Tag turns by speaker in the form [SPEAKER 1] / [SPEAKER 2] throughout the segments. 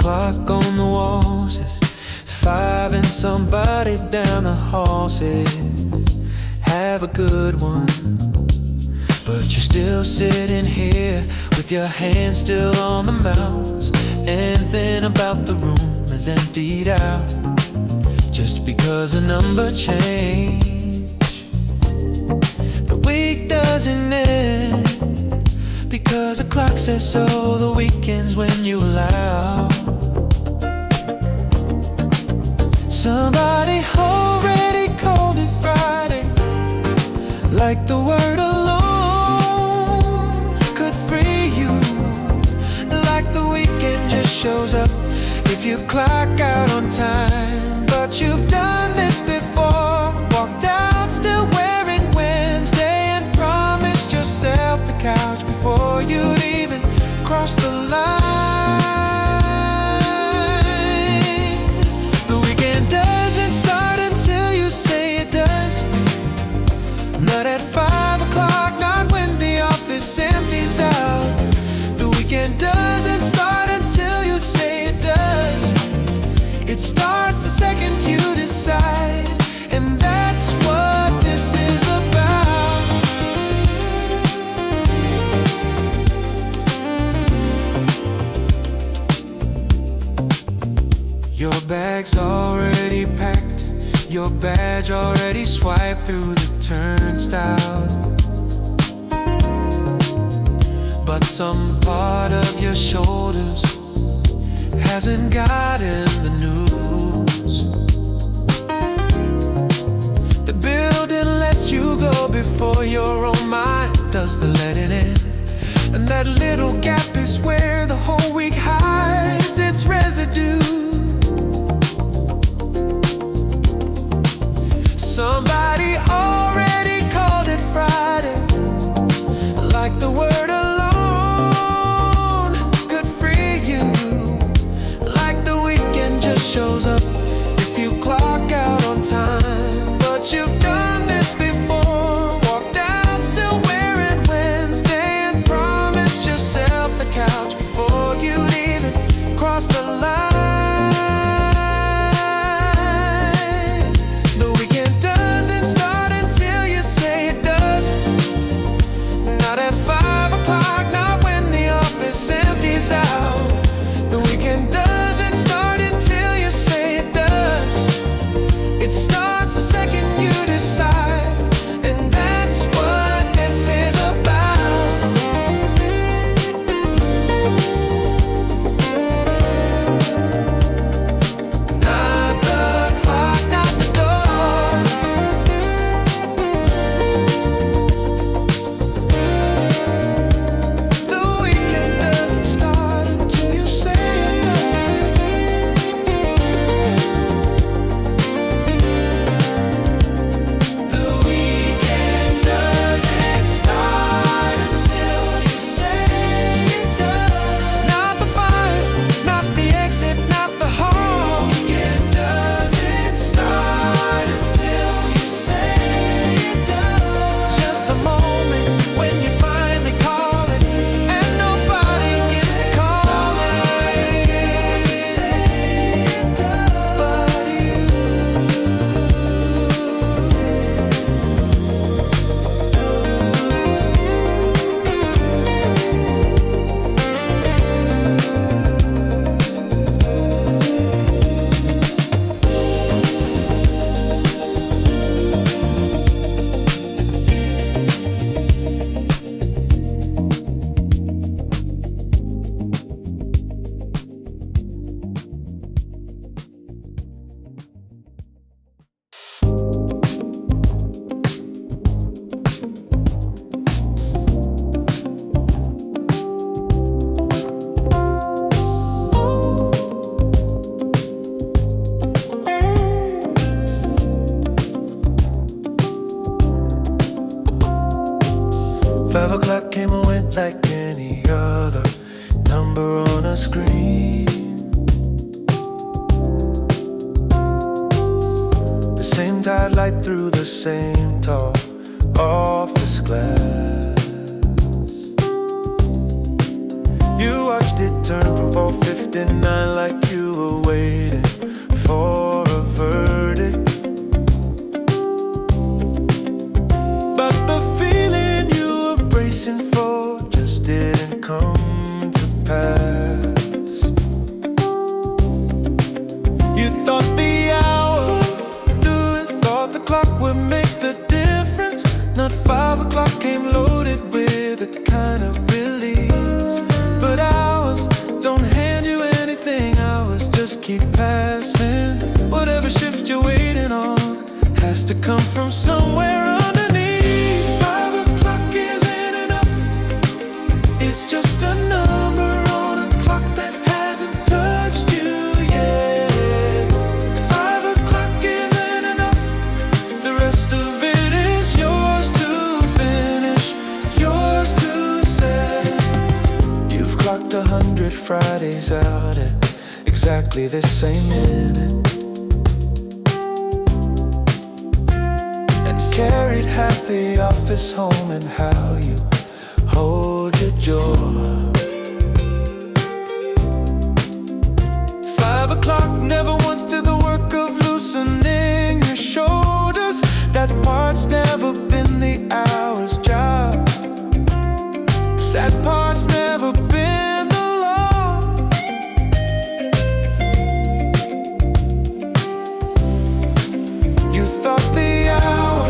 [SPEAKER 1] clock on the wall says 5 and somebody down the hall says have a good one. But you're still sitting here with your hand still on the mouse. Anything about the room is emptied out just because a number changed. The week doesn't end because the clock says so. The weekend's when you allow. Somebody already called it Friday, like the word alone could free you, like the weekend just shows up if you clock out on time. But you've done this before, walked out still wearing Wednesday, and promised yourself the couch before you'd even cross the line. The weekend doesn't start until you say it does. Not at 5 o'clock, not when the office empties out. The weekend doesn't start until you say it does. It starts the second you decide, and that's what this is about. Your bag's already packed, your badge already swiped through the turnstile, but some part of your shoulders hasn't gotten the news. The building lets you go before your own mind does the letting in, and that little gap is where the whole week hides its residue. Somebody already called it Friday, like the word alone could free you, like the weekend just shows up if you clock out on time. But you've done this before, walked out still wearing Wednesday, and promised yourself the couch before you'd even cross the line.
[SPEAKER 2] Came and went like any other number on a screen. The same tired light through the same tall office glass. You watched it turn from 4:59, like you were waiting for a verdict. But the feeling you were bracing for just didn't come to pass. You thought the hour would do it, thought the clock would make the difference. Not 5 o'clock came loaded with a kind of release. But hours don't hand you anything, hours just keep passing. Whatever shift you're waiting on has to come from somewhere underneath. 5 o'clock isn't enough, it's just a number on a clock that hasn't touched you yet. 5 o'clock isn't enough, the rest of it is yours to finish, yours to say. You've clocked 100 Fridays out at exactly the same minute, and carried half the office home and how you hold your jaw. 5 o'clock never once did the work of loosening your shoulders. That part's never been the hour's job. That part's never been the law. You thought the hour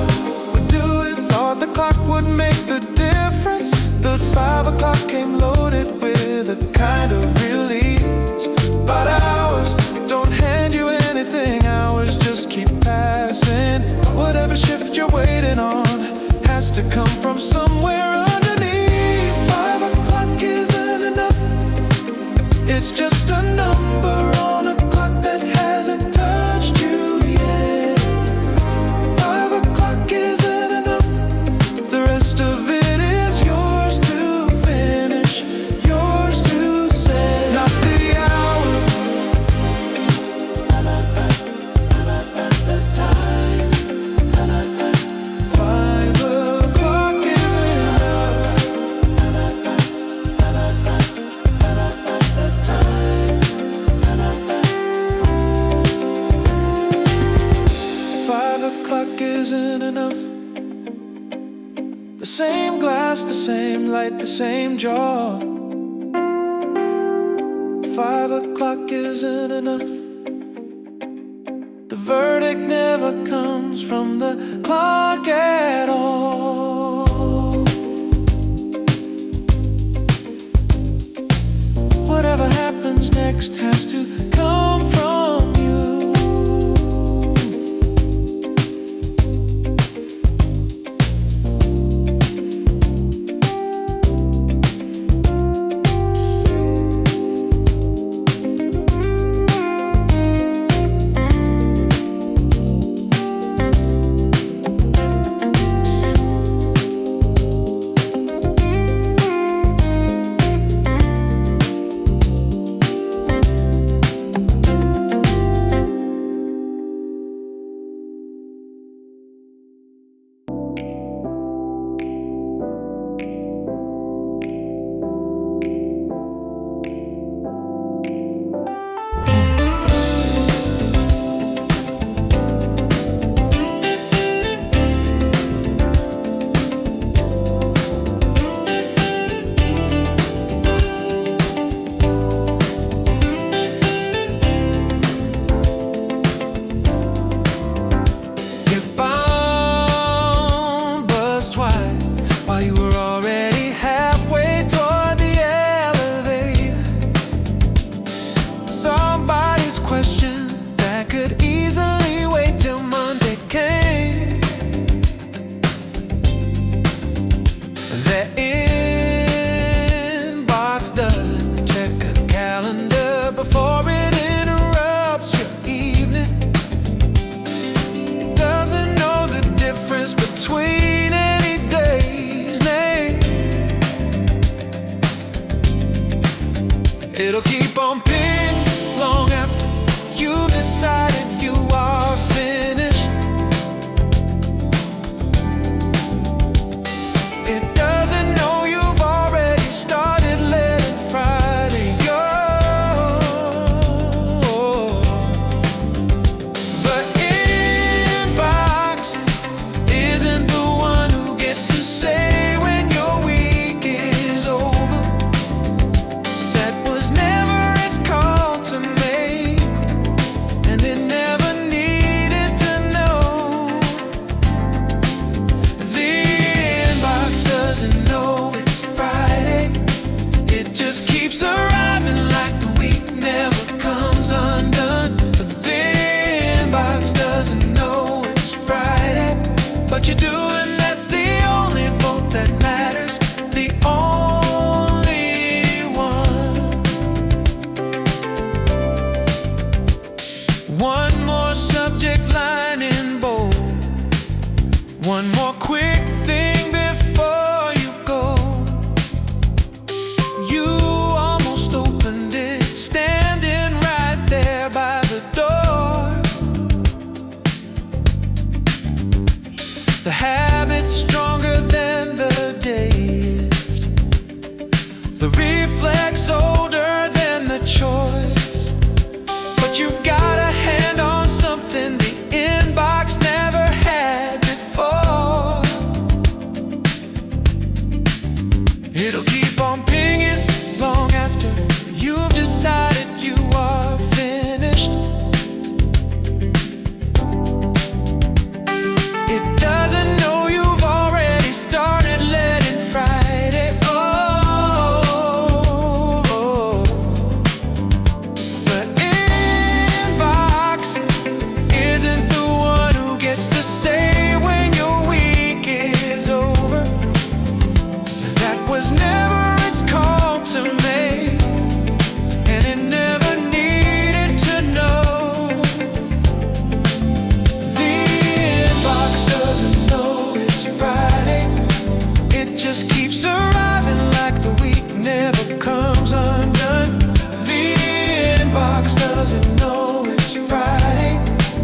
[SPEAKER 2] would do it, thought the clock would make the difference. That 5 o'clock came loaded with a kind of release. But hours don't hand you anything, hours just keep passing. Whatever shift you're waiting on has to come from somewhere underneath. 5 o'clock isn't enough, it's just a number on a clock that hasn't touched you yet. 5 o'clock isn't enough, the rest of it is yours to finish, yours to say. Not the hour, the time. 5 o'clock isn't enough, the time. 5 o'clock isn't enough. The same glass, the same light, the same jaw. 5 o'clock isn't enough. The verdict never comes from the clock at all. Whatever happens next has to come from you. One more quick thing before you go. You almost opened it, standing right there by the door. The habit's stronger than the days, the reflex older than the choice. But you've got a hand on something the inbox never had before. It'll keep on pinging long after you've decided you are finished. It doesn't know you've already started letting Friday. The inbox isn't the one who gets to say when your week is over. That was never its call to make, and it never needed to know. The inbox doesn't know it's Friday. It just keeps arriving like the week never comes undone. The inbox doesn't know it's Friday,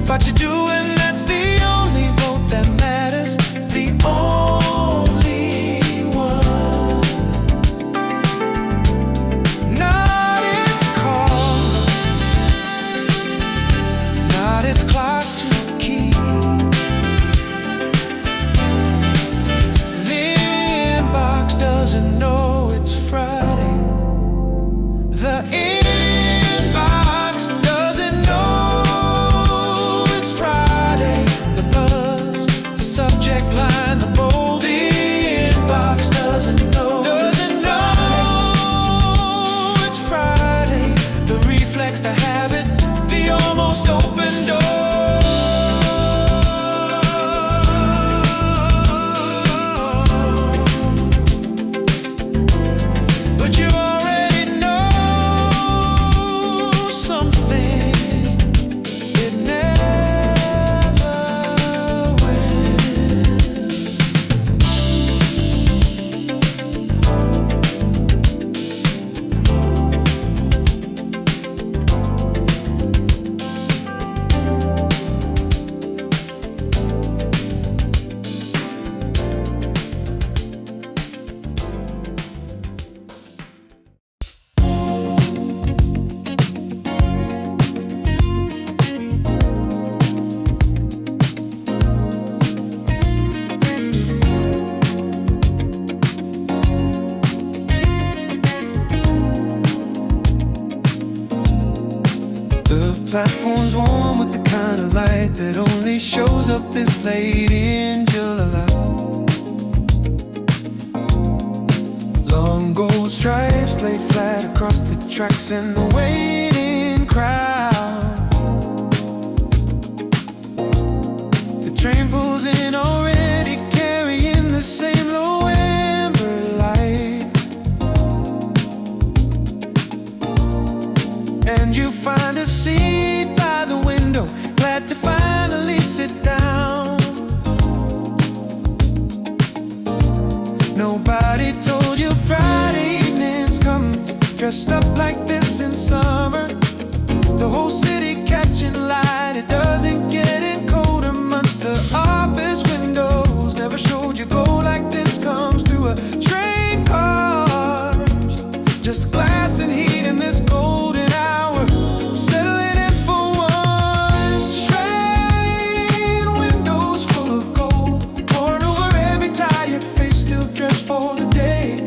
[SPEAKER 2] but you do, and that's the only vote that matters. The only one. Not its call, not its clock to keep. The inbox doesn't know it's Friday. The inbox doesn't know it's Friday. The buzz, the subject line, the bold. The inbox doesn't know it's Friday. The reflex, the habit, the almost open door. But you already know something. It never will. The platform's warm with the kind of light that only shows up this late in July. Long gold stripes laid flat across the tracks and the waiting crowd. The train pulls in already, carrying the same low amber light. And you find a seat by the window, glad to finally sit down. Nobody told you Friday evenings come dressed up like this in summer. The whole city catching light, it doesn't get in colder months. The office windows never showed you gold like this comes through a train car. Just glass and heat in this golden hour, settling in for one train. Windows full of gold, pouring over every tired face, still dressed for the day.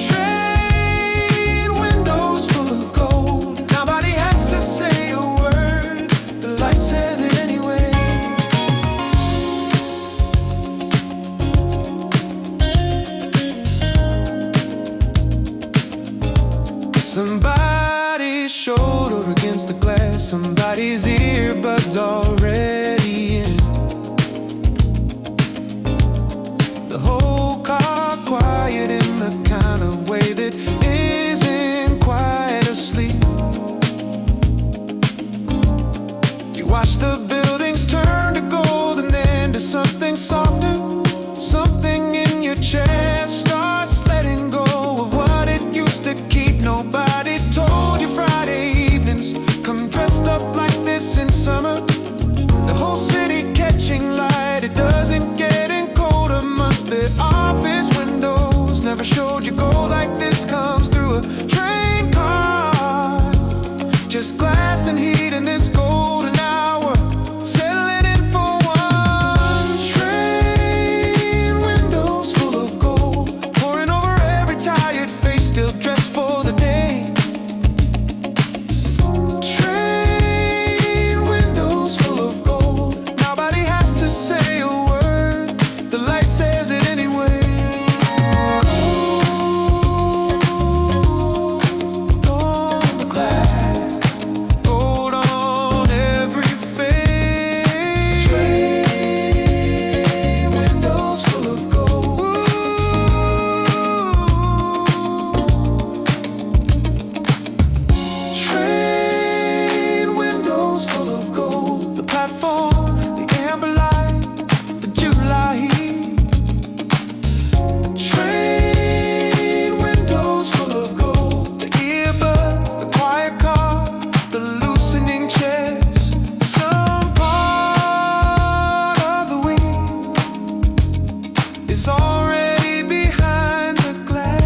[SPEAKER 2] Train flashing light, it doesn't get in colder months. The office windows never showed you gold like this comes through a train car. Just glass and heat in this golden hour, settling in for one train. Windows full of gold, pouring over every tired face, still dressed for the day. Train windows full of gold, nobody has to say a word, the light says it anyway. Gold on the glass, gold on every face. Train windows full of gold. Train windows full of gold. The platform, the amber light, the July heat. Train windows full of gold. The earbuds, the quiet car, the loosening chairs. Some part of the week is already behind the glass.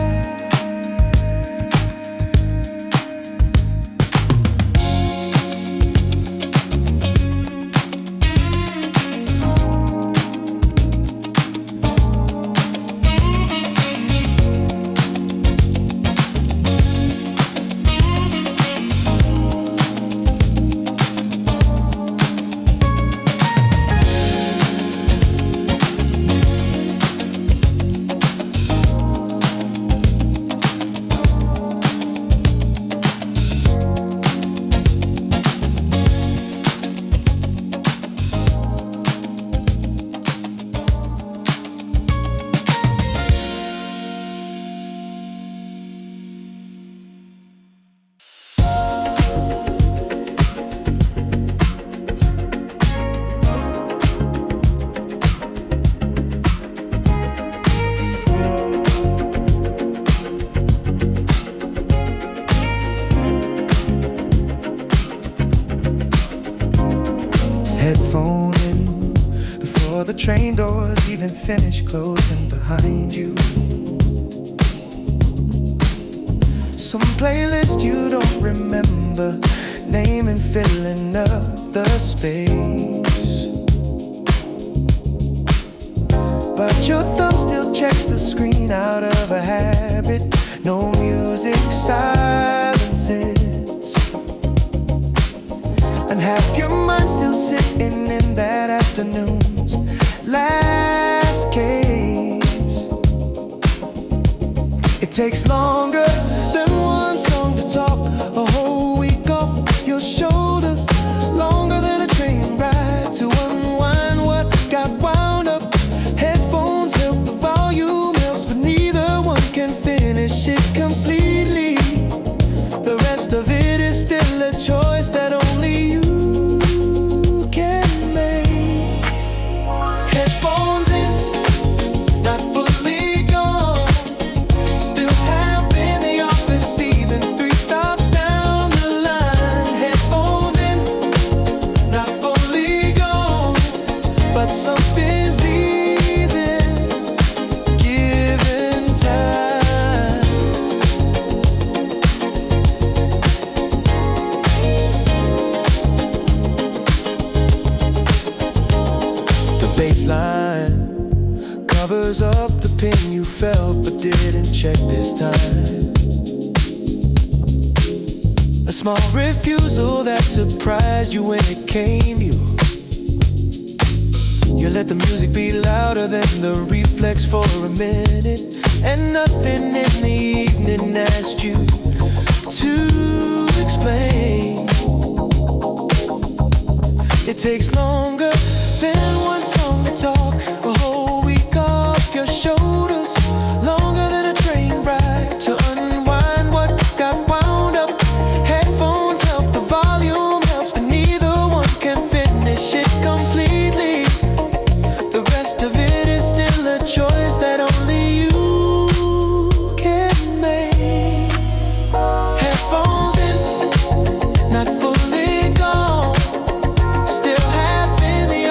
[SPEAKER 2] Headphone in before the train doors even finish closing behind you. Some playlist you don't remember, naming filling up the space. But your thumb still checks the screen out of a habit. No music, silence sits, and half your mind still sitting in that afternoon's last case. It takes longer than one song to talk, a whole week off your shoulders, longer than a train ride to unwind what got wound up. Headphones help, the volume helps, but neither one can finish it completely. The rest of it is still a choice that only you can make. Headphones in, not fully gone, still half in the office, even 3 stops down the line. Headphones in, not fully gone, but something's easing, given time. The baseline covers up the pain you felt but didn't check this time. A small refusal that surprised you when it came. You let the music be louder than the reflex for a minute, and nothing in the evening asked you to explain. It takes longer than one song to talk, a whole week off your shoulders, longer than a train ride to unwind what got wound up. Headphones help, the volume helps, but neither one can finish it completely. The rest of it is still a choice that only you can make. Headphones in, not fully gone, still half in the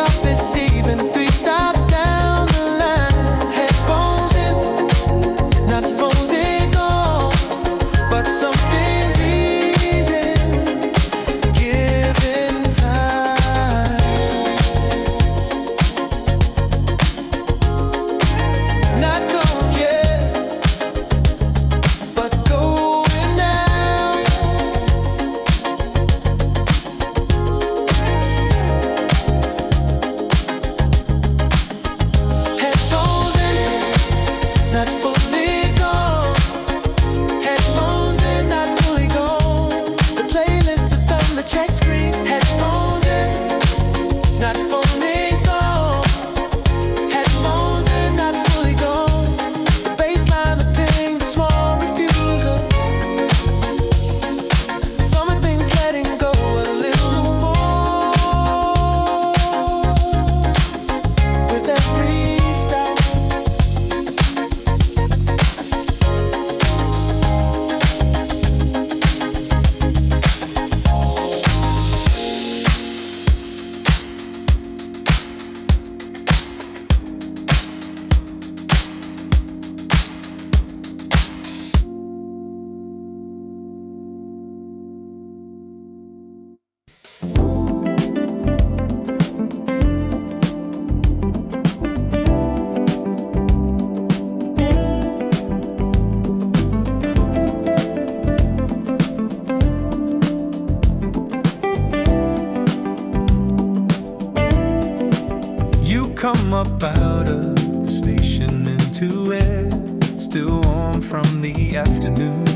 [SPEAKER 2] come up out of the station into it, still warm from the afternoon.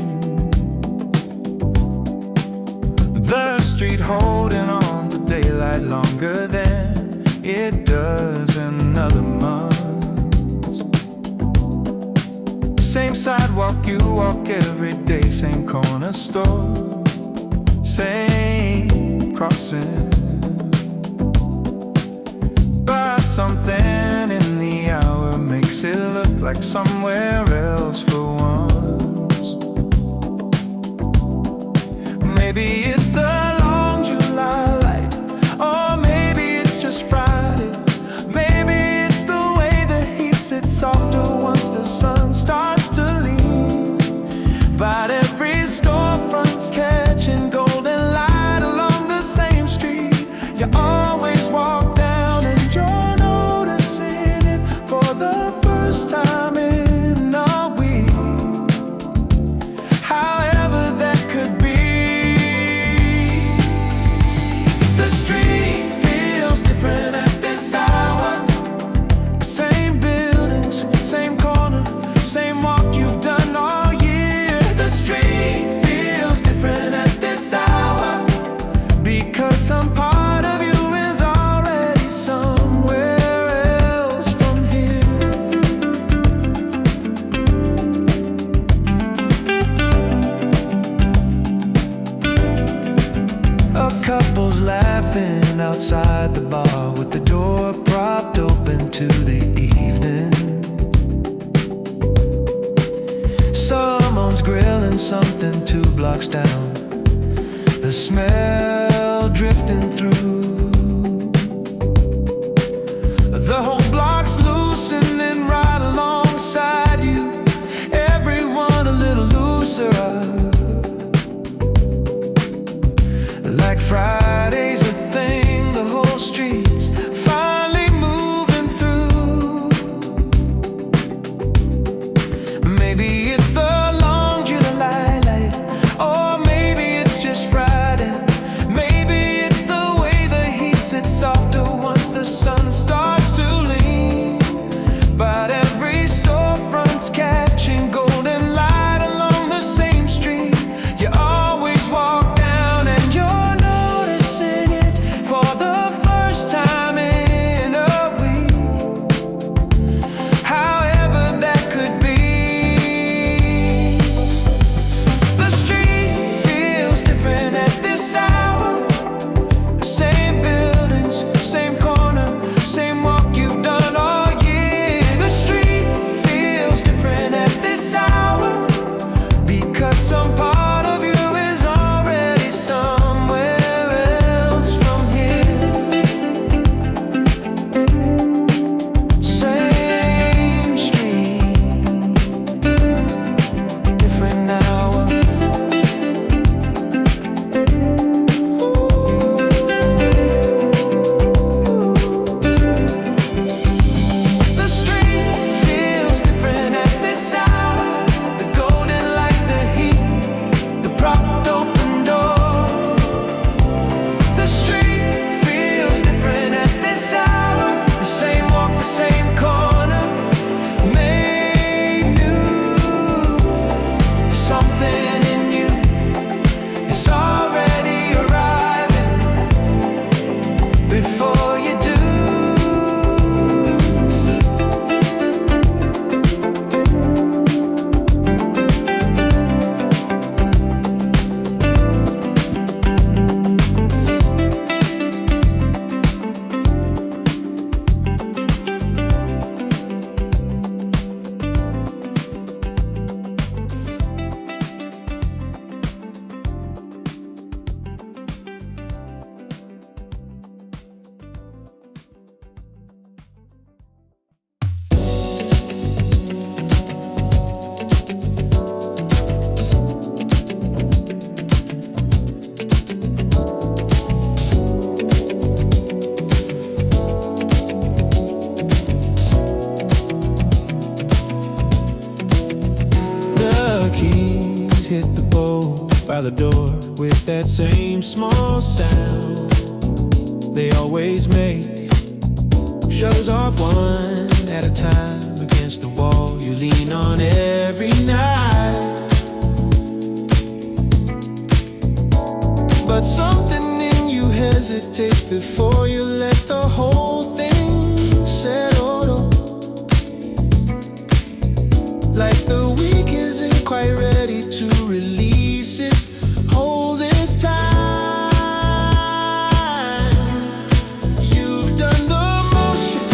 [SPEAKER 2] The street holding on to daylight longer than it does in other months. Same sidewalk you walk every day, same corner store, same crossing. But something in the hour makes it look like somewhere else for once. Maybe it's the long July light, or maybe it's just Friday. Maybe it's the way the heat sits softer once the sun starts to lean. But every storefront's catching golden light along the same street. You always walk down and you're noticing it for the first time in a week. However that could be, the street feels different at this hour. Same buildings, same corner, same walk you've done all year. The street feels different at this hour, because some part of you is already somewhere else from here. A couple's laughing outside the bar with the door propped open to the evening. Someone's grilling something 2 blocks down, the smell drifting through. The whole block's loosening right alongside you, everyone a little looser up. Like Friday's a thing, the whole street's finally moving through. Maybe it's the long July light, or maybe it's just Friday. Maybe it's the way the heat sits softer once the sun starts to lean. But every storefront's catching golden light along the same street. You always walk down and you're noticing it for the first time in a week. However that could be, the street feels different at this hour. Same buildings, same corner, same walk you've done all year. The street feels different at this hour, because some part of you is already somewhere else from here. Same street, different hour. The street feels different at this hour. The golden light, the heat, the propped open door. The street feels different at this hour. The same walk, the same corner, made new. Something in you is already arriving before you do. The keys hit the bowl by the door with that same small sound they always make. shows off one at a time against the wall you lean on every night. But something in you hesitates before you let the whole thing settle. Like the week isn't quite ready to release its hold this time. You've done the motion,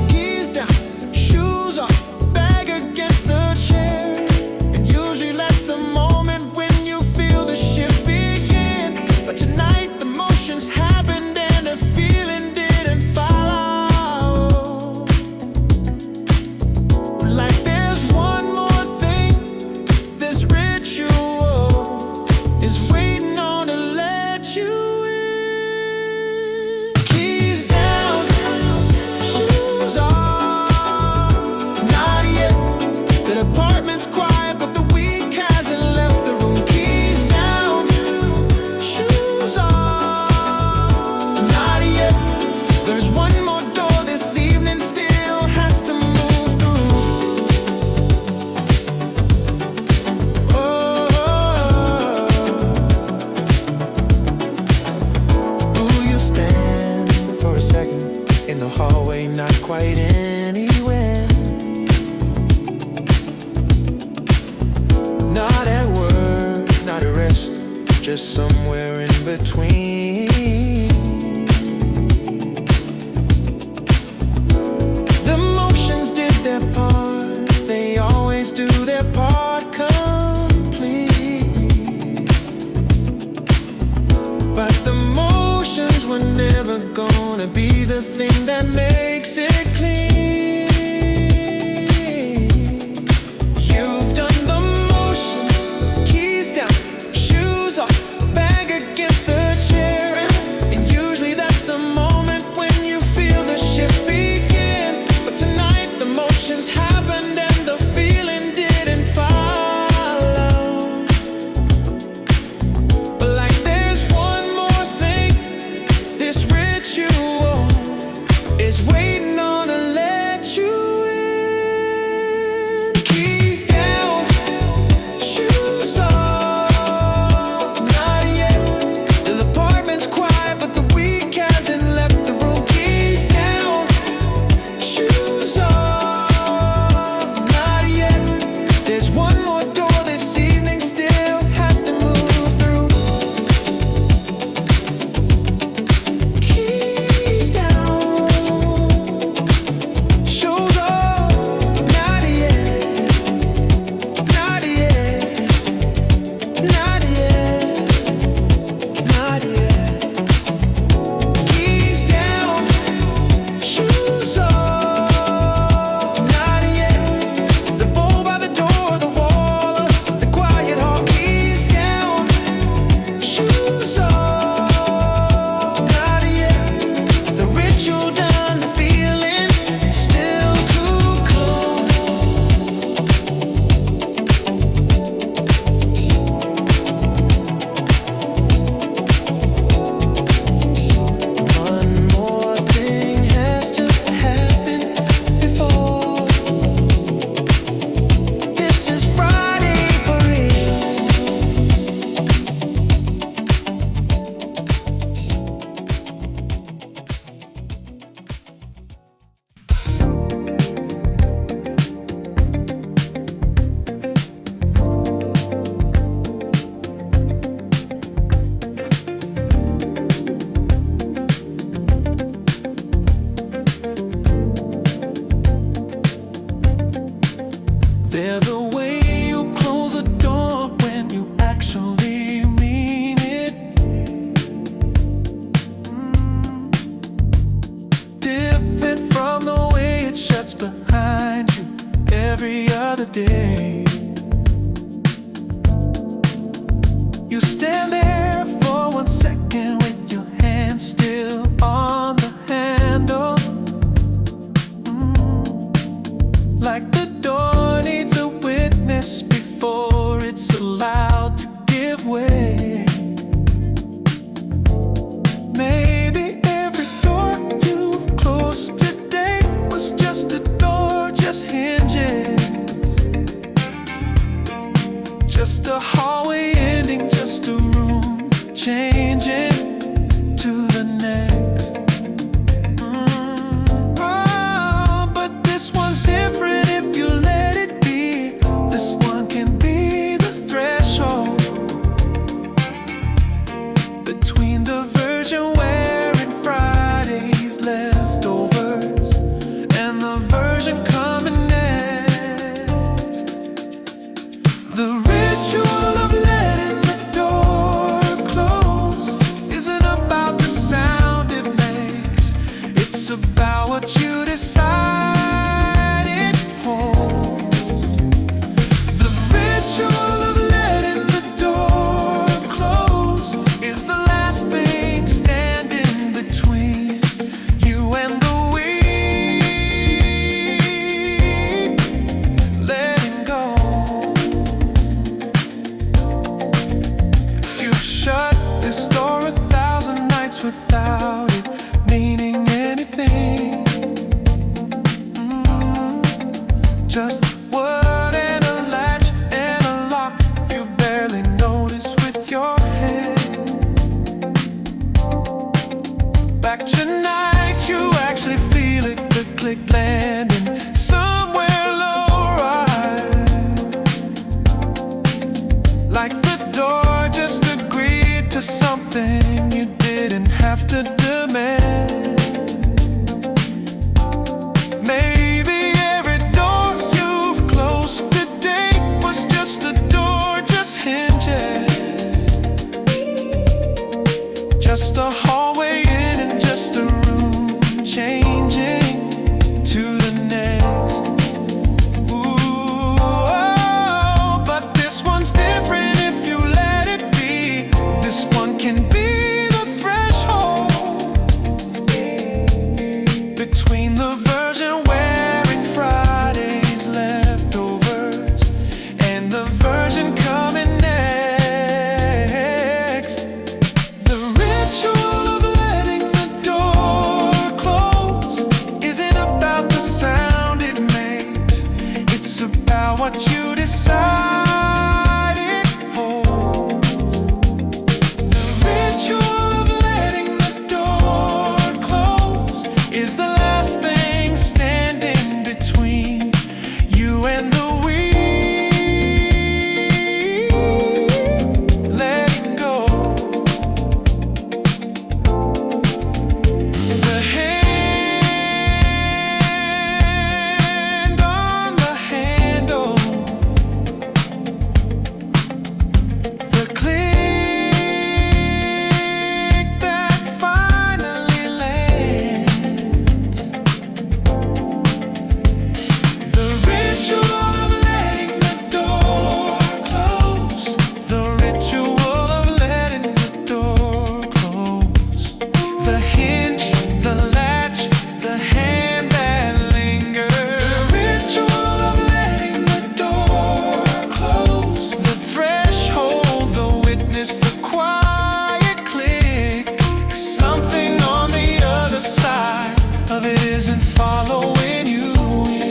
[SPEAKER 2] keys down, shoes off, bag against the chair. And usually that's the moment when you feel the shift begin. But tonight the motions happened and the feeling didn't follow. Like there's one more thing, this ritual is waiting on to let you in. Keys down, shoes off, not yet. The apartment's quiet, but the week hasn't left the room. Keys down, shoes off, not yet. There's one more door this evening still has to move through. Ooh, you stand for a second in the hallway, not quite anywhere. Not at work, not at rest, just somewhere in between. The emotions did their part, they always do their part completely. But the motions were never gonna be the thing that makes it clean. You've done the motions, keys down, shoes off, bag against the chair. And usually that's the moment when you feel the shift begin. But tonight the motions happened and the feeling didn't follow. But like there's one more thing, this ritual is waiting on to let you in. Keys down, shoes off, not yet. The apartment's quiet, but the week hasn't left the room. Keys down, shoes off, not yet. There's one more door this evening still has to move through. Keys down, shoes off, not yet, not yet, not yet, not yet. Keys down, shoes off, not yet. The bowl by the door, the wall, the quiet hall. Keys down, shoes off, not yet. The ritual done, the feeling still too cold. One more thing has to happen before this is Friday for real. There's a way you close a door when you actually mean it. Different from the way it shuts behind you every other day. You stand there for 1 second with your hand still on the handle. Like the door needs a witness before it's allowed to give way. Maybe every door you've closed today click landing somewhere low-ride. Like the door just agreed to something you didn't have to demand. Maybe every door you've closed to date was just a door, just hinges. Just a hallway in and just a room changing to the next. Ooh, oh, but this one's different if you let it be. This one can be the threshold between the version wearing Friday's leftovers and the version coming next. The ritual of letting the door close isn't about the sound it makes. It's about what you decide it holds. The ritual of letting the door close is the last thing standing between you and the we. Letting go. The hand on the handle. The click that finally lands. The ritual of letting the door close. The ritual of letting the door close. The hinge, the latch, the hand that lingers. The ritual of letting the door close. The threshold, the witness, the quiet click. Something on the other side of it isn't following you in.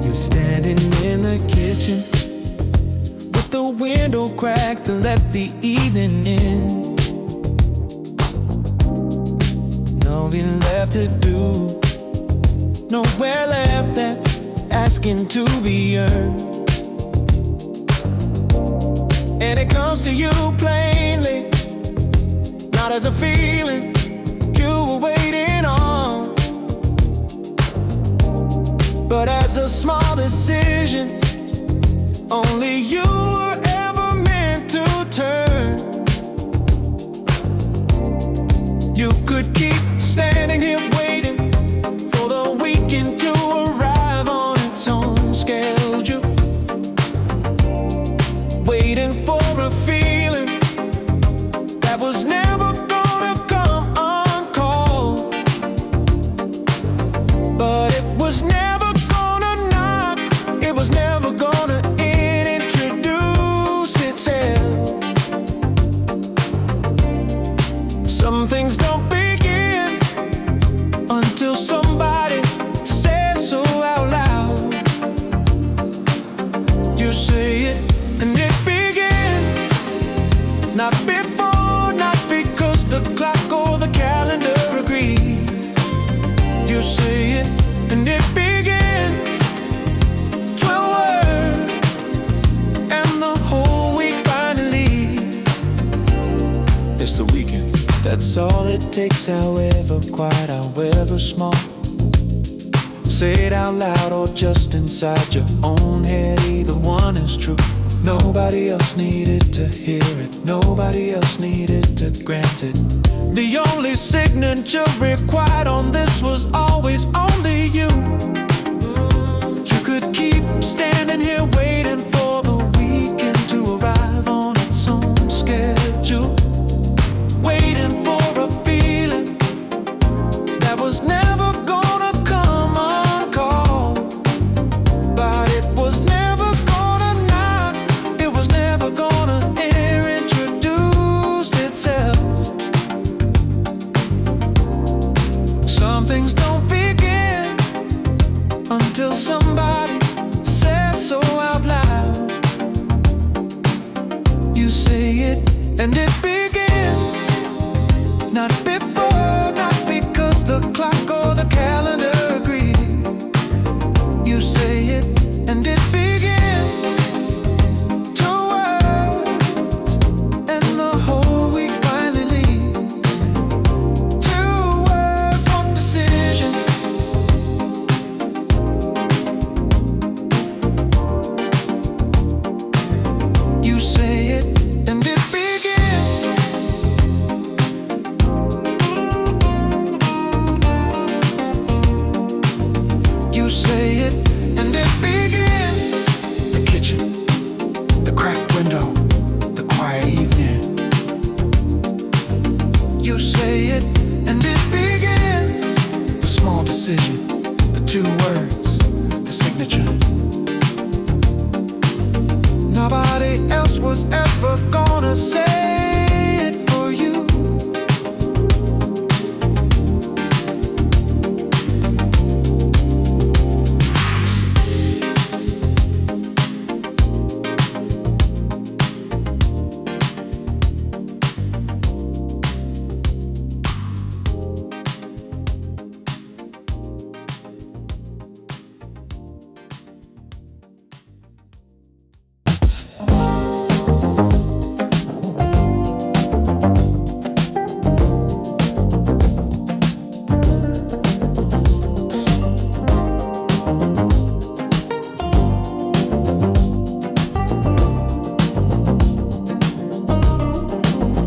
[SPEAKER 1] You're standing in the kitchen with the window cracked to let the evening in. Nothing left to do, nowhere left that's asking to be earned. And it comes to you plainly, not as a feeling you were waiting on, but as a small decision only you were ever meant to turn. You could keep standing here waiting for the weekend to arrive on its own schedule, waiting for a feeling that was never gonna come uncalled, but it was never gonna knock, it was never gonna introduce
[SPEAKER 2] say it, and it begins. 12 words, and the whole week finally.
[SPEAKER 1] It's the weekend. That's all it takes, however quiet, however small. Say it out loud or just inside your own head, either one is true. Nobody else needed to hear it, nobody else needed to grant it. The only signature required on this was always only you. You could keep standing here waiting for the weekend to arrive on its own schedule, waiting for a feeling that was never gonna come on call. But it was never gonna knock, it was never gonna introduce itself. Some things don't begin until somebody says so out loud. You say it and it begins, not before, not because the clock or the calendar agree. You say it and it begins. 2 words, and the whole week finally leaves. 2 words, 1 decision. You say it and it begins. You say it and it begins. The kitchen, the cracked window, the quiet evening. You say it and it begins. The small decision, the 2 words, the signature. Nobody else was ever gonna say it for you.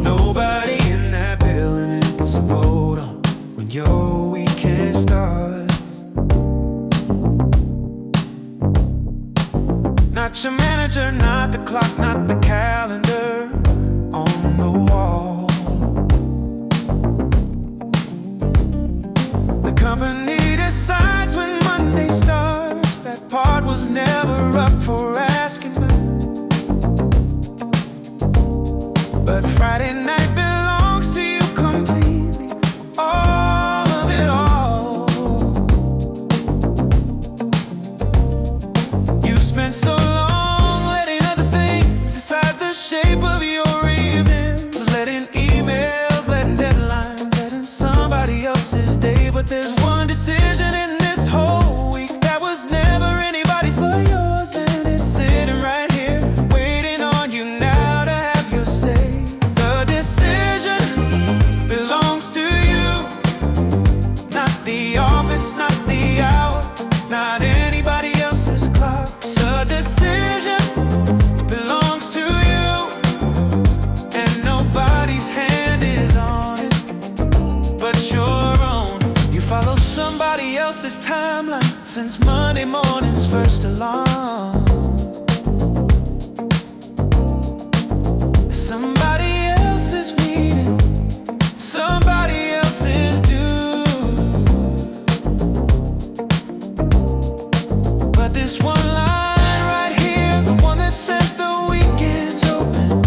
[SPEAKER 1] Nobody in that building gets a vote on when your weekend starts. Not your manager, not the clock, not the calendar on the wall. The company decides when Monday starts. That part was never up for asking, but Friday night belongs to you completely, all of it all. You spent so long letting other things decide the shape of your evenings, letting emails, letting deadlines, letting somebody else's day. But there's one decision in this whole week that was never anybody's but yours, and it's sitting right here waiting on you now to have your say. The decision belongs to you, not the office, not the hour, not anybody else's clock. The decision belongs to you, and nobody's hand is on it but your own. You follow somebody else's timeline since Monday morning's first alarm. Somebody else's meeting, somebody else's due. But this one line right here, the one that says the weekend's open,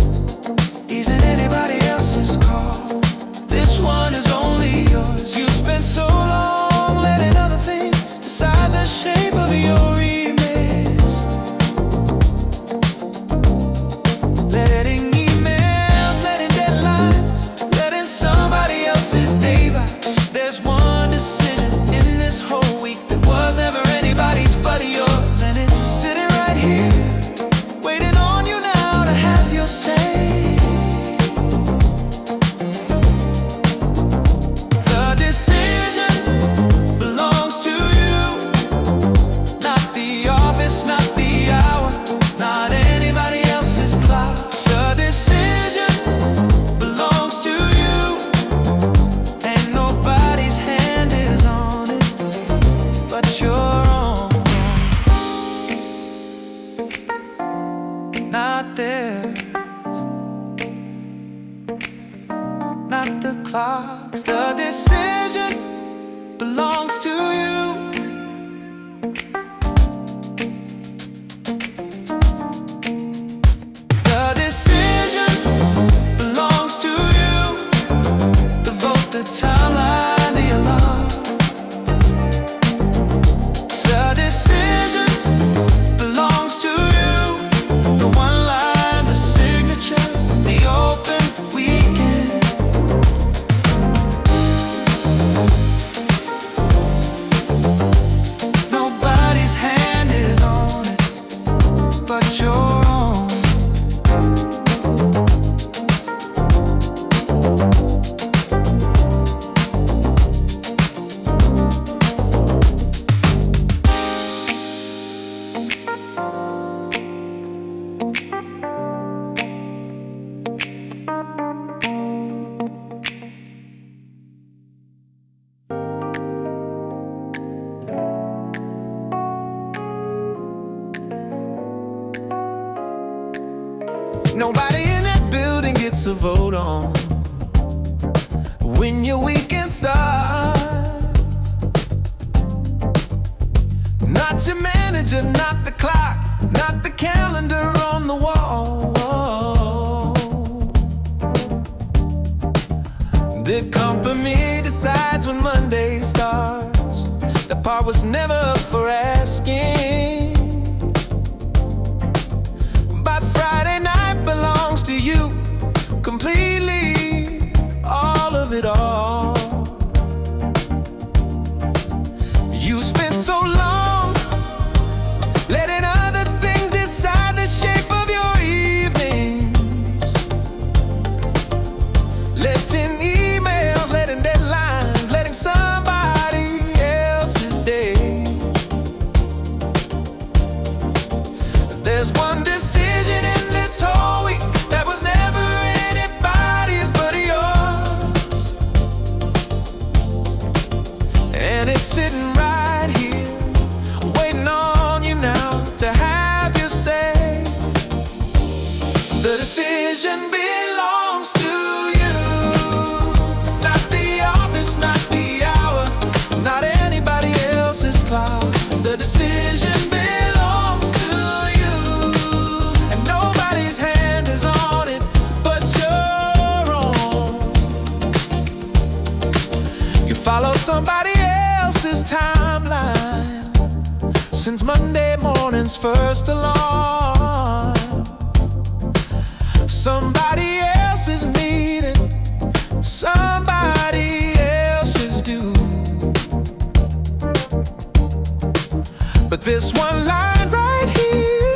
[SPEAKER 1] isn't anybody else's call. This one is only yours. You spent so long letting other things decide the shape of your emails, but your own. Not theirs, not the clock's. The decision belongs to you. The decision belongs to you. The vote, the timeline, the alarm. The decision belongs to you. The one line, the signature, the open weekend. Nobody's hand is on it but your own. Nobody in that building gets a vote on when your weekend starts. Not your manager, not the clock, not the calendar on the wall. The company decides when Monday starts. The part was never up for asking. But Friday night belongs to you completely, all of it all. You spent so long letting other things decide the shape of your evenings, letting emails, letting deadlines, letting somebody else's day. There's one decision in this whole week that was never anybody's but yours, and it's sitting right here waiting on you now to have your say. The decision belongs to you, not the office, not the hour, not anybody else's clock. The decision belongs to you, and nobody's hand is on it but your own. You follow somebody else's timeline since Monday morning's first alarm. Somebody else's meeting, somebody else's due. But this one line right here,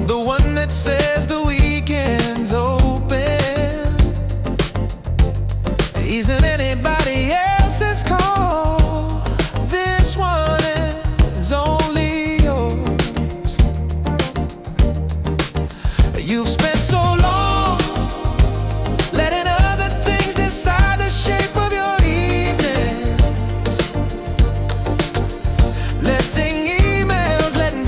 [SPEAKER 1] the one that says the weekend's open, isn't anybody else's call. This one is only yours. You've spent so long letting other things decide the shape of your evenings, letting emails, letting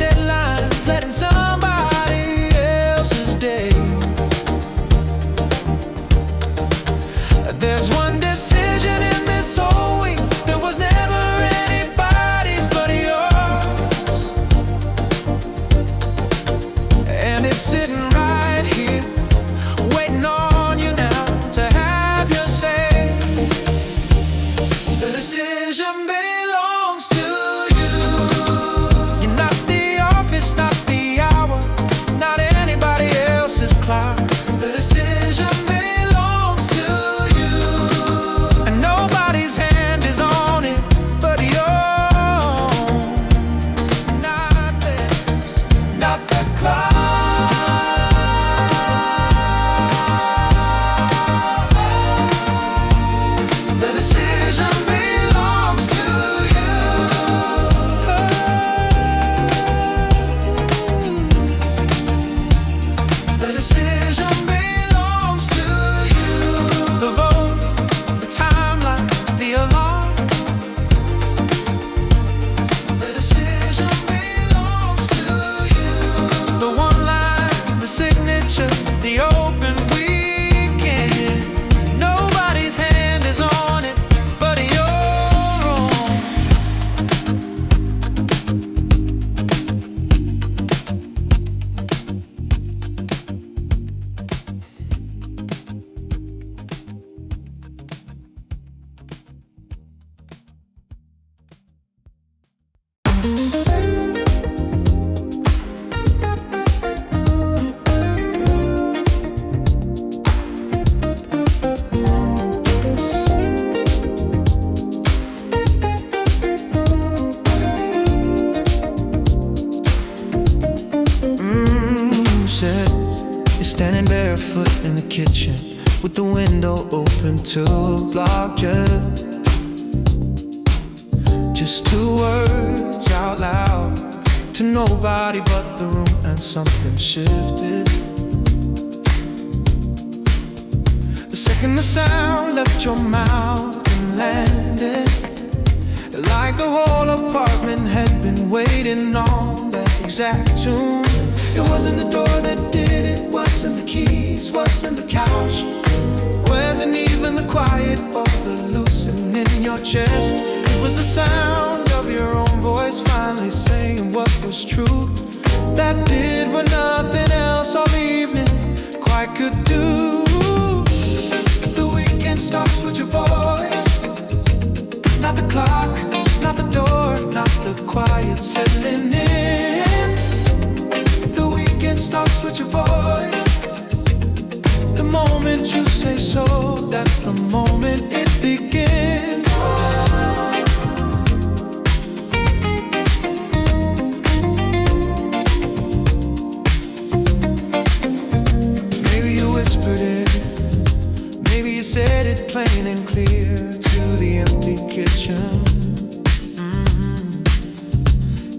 [SPEAKER 1] Said you're standing barefoot in the kitchen with the window open to block just two words out loud to nobody but the room, and something shifted. The second the sound left your mouth and landed, like the whole apartment had been waiting on that exact tune. It wasn't the door that did it, wasn't the keys, wasn't the couch, wasn't even the quiet or the loosening in your chest. It was the sound of your own voice finally saying what was true, that did what nothing else all evening quite could do. The weekend starts with your voice, not the clock, not the door, not the quiet settling in. The weekend starts with your voice. The moment you say so, that's the moment it begins. Maybe you whispered it, maybe you said it plain and clear to the empty kitchen.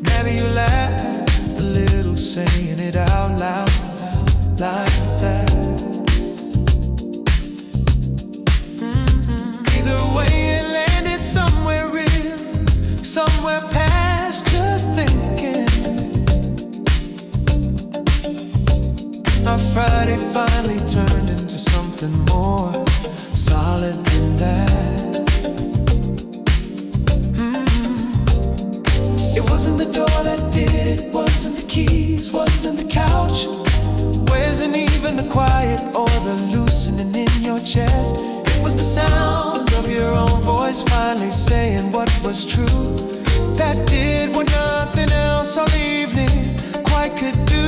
[SPEAKER 1] Maybe you laughed a little, saying it out loud like that. Either way, it landed somewhere real, somewhere past just thinking. Our Friday finally turned into something more solid than that. It wasn't the door that did it, wasn't the keys, wasn't the couch, wasn't even the quiet or the loosening in your chest. It was the sound of your own voice finally saying what was true, that did what nothing else all evening quite could do.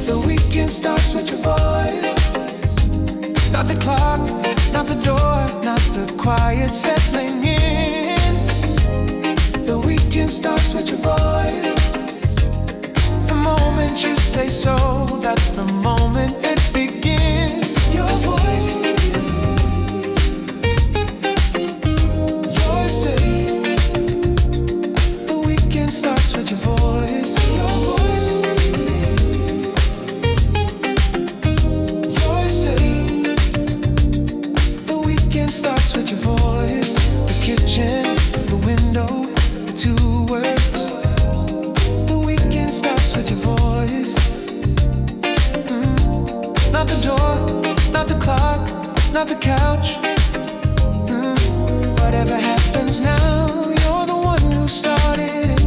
[SPEAKER 1] The weekend starts with your voice, not the clock, not the door, not the quiet settling in. The weekend starts with your voice. The moment you say so, that's the moment it begins. Your voice, your city. The weekend starts with your voice. Your voice, your city. The weekend starts with your voice. The kitchen, the window, the two words. The weekend starts with your voice. Not the door, not the clock, not the couch. Whatever happens now, you're the one who started it.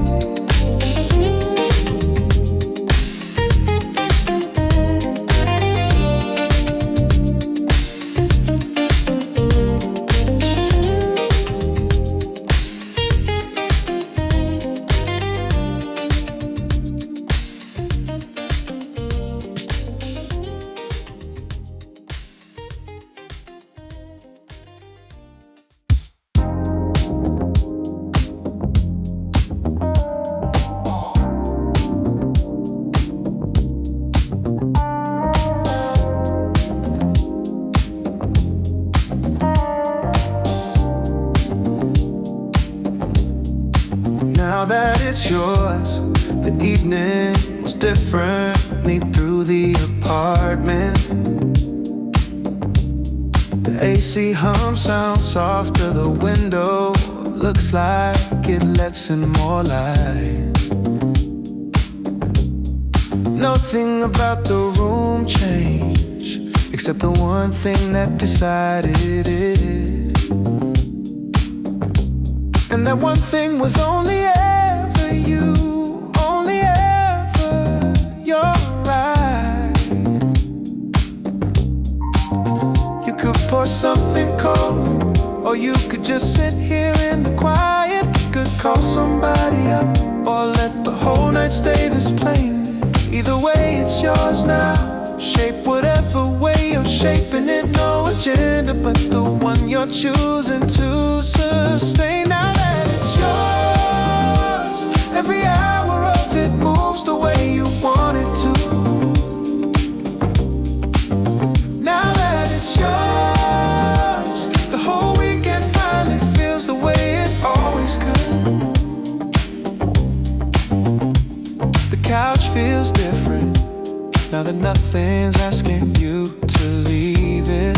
[SPEAKER 1] Now that it's yours, the evening was differently through the apartment. The AC hum sounds soft to the window, looks like it lets in more light. Nothing about the room changed, except the one thing that decided it. And that one thing was only ever you, only ever you're right. You could pour something cold, or you could just sit here in the quiet. Good
[SPEAKER 2] call somebody up, or let the whole night stay this plain. Either way, it's yours now. Shape whatever way you're shaping it. No agenda but the one you're choosing to sustain. Now that it's yours, every hour of it moves the way you want it to. Now that it's yours, the whole weekend finally feels the way it always could. The couch feels different now that nothing's asking you to leave it.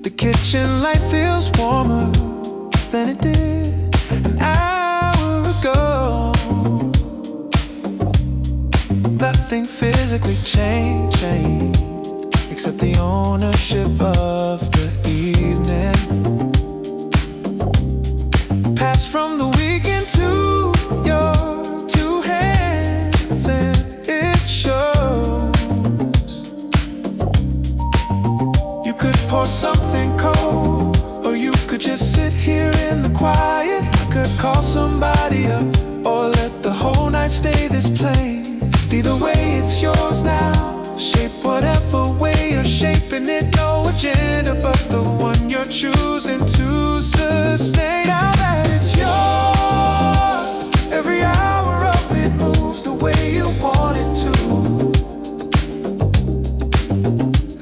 [SPEAKER 2] The kitchen light feels warmer than it did an hour ago. Nothing physically changed except the ownership of the evening. Pass from the weekend to your two hands, and it shows. You could pour something cold, or you could just sit here in the quiet. I could call somebody up, or let the whole night stay this plain. Either way, it's yours now. Shape whatever way you're shaping it. No agenda but the one you're choosing to sustain. Now that it's yours, every hour of it moves the way you want it to.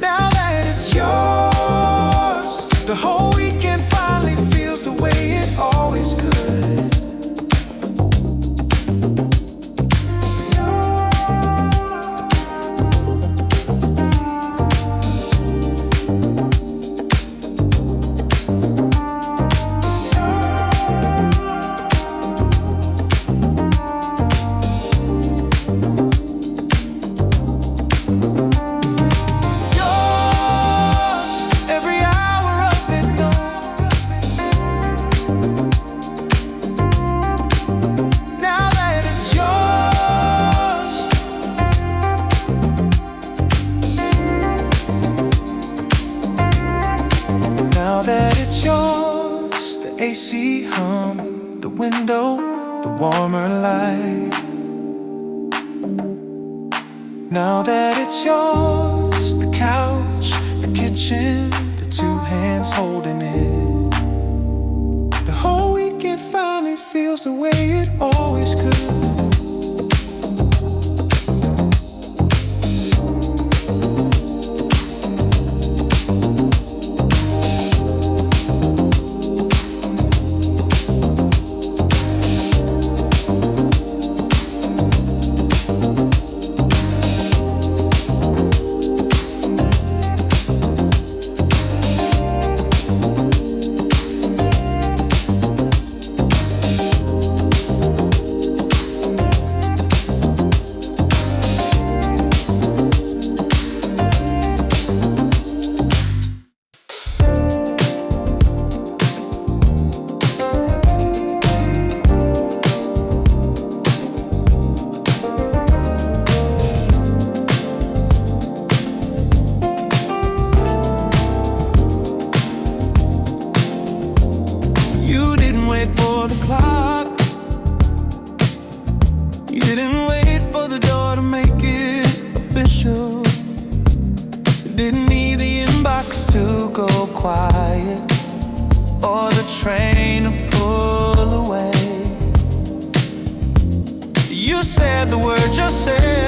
[SPEAKER 2] Now that it's yours, the whole weekend finally feels the way it always could. Now that it's yours, the AC hum, the window, the warmer light. Now that it's yours, the couch, the kitchen, the two hands holding it. The whole weekend finally feels the way it always could. For the clock, you didn't wait for the door to make it official. You didn't need the inbox to go quiet, or the train to pull away. You said the word yourself.